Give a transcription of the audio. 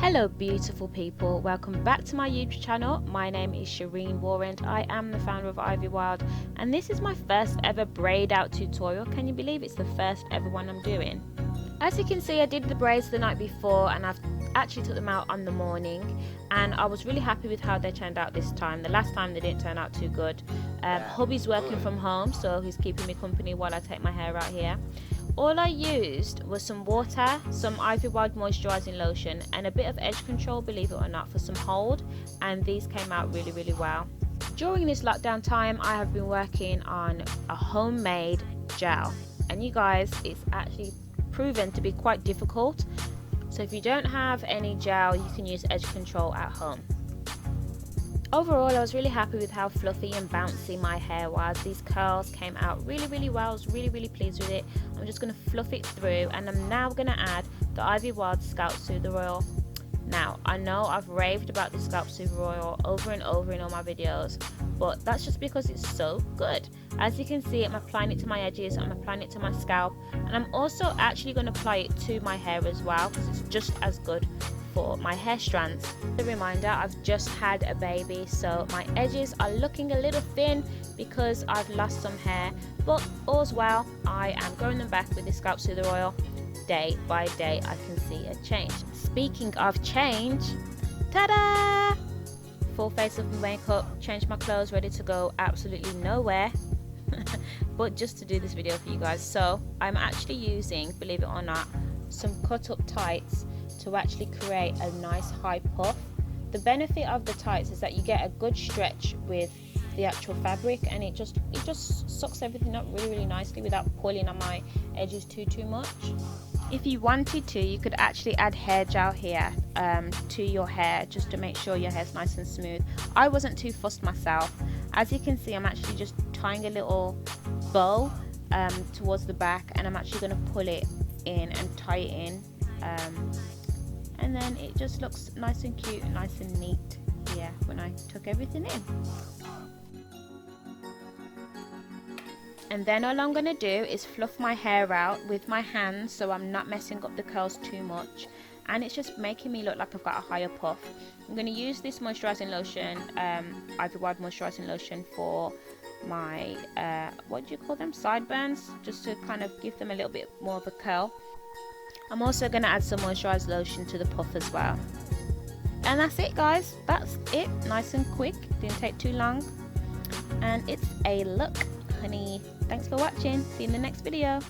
Hello beautiful people, welcome back to my YouTube channel. My name is Shireen Warren. I am the founder of Ivy Wild and this is my first ever braid out tutorial. Can you believe it's the first ever one I'm doing? As you can see, I did the braids the night before and I've actually took them out on the morning, and I was really happy with how they turned out this time. The last time they didn't turn out too good. Hubby's working from home, so he's keeping me company while I take my hair out here. All I used was some water, some Ivy Wild Moisturising Lotion and a bit of edge control, believe it or not, for some hold, and these came out really well. During this lockdown time I have been working on a homemade gel, and you guys, it's actually proven to be quite difficult. So if you don't have any gel, you can use edge control at home. Overall, I was really happy with how fluffy and bouncy my hair was. These curls came out really well. I was really pleased with it. I'm just going to fluff it through, and I'm now going to add the Ivy Wild Scalp Soother Oil. Now, I know I've raved about the Scalp Soother Oil over and over in all my videos, but that's just because it's so good. As you can see, I'm applying it to my edges, I'm applying it to my scalp, and I'm also actually going to apply it to my hair as well, because it's just as good for my hair strands. A reminder, I've just had a baby, so my edges are looking a little thin because I've lost some hair, but all's well. I am growing them back with the Scalp Soother Oil. Day by day I can see a change. Speaking of change, ta-da! Full face of makeup, changed my clothes, ready to go absolutely nowhere but just to do this video for you guys. So I'm actually using, believe it or not, some cut up tights to actually create a nice high puff. The benefit of the tights is that you get a good stretch with the actual fabric, and it just sucks everything up really nicely without pulling on my edges too much. If you wanted to, you could actually add hair gel here to your hair, just to make sure your hair's nice and smooth. I wasn't too fussed myself. As you can see, I'm actually just tying a little bow towards the back, and I'm actually going to pull it in and tie it in, and then it just looks nice and cute and nice and neat here when I tuck everything in. And then all I'm going to do is fluff my hair out with my hands, so I'm not messing up the curls too much, and it's just making me look like I've got a higher puff. I'm going to use this moisturising lotion, Ivy Wild Moisturising Lotion, for my what do you call them, sideburns, just to kind of give them a little bit more of a curl. I'm also going to add some moisturised lotion to the puff as well. And that's it guys, that's it, nice and quick, didn't take too long, and it's a look honey. Thanks for watching, see you in the next video.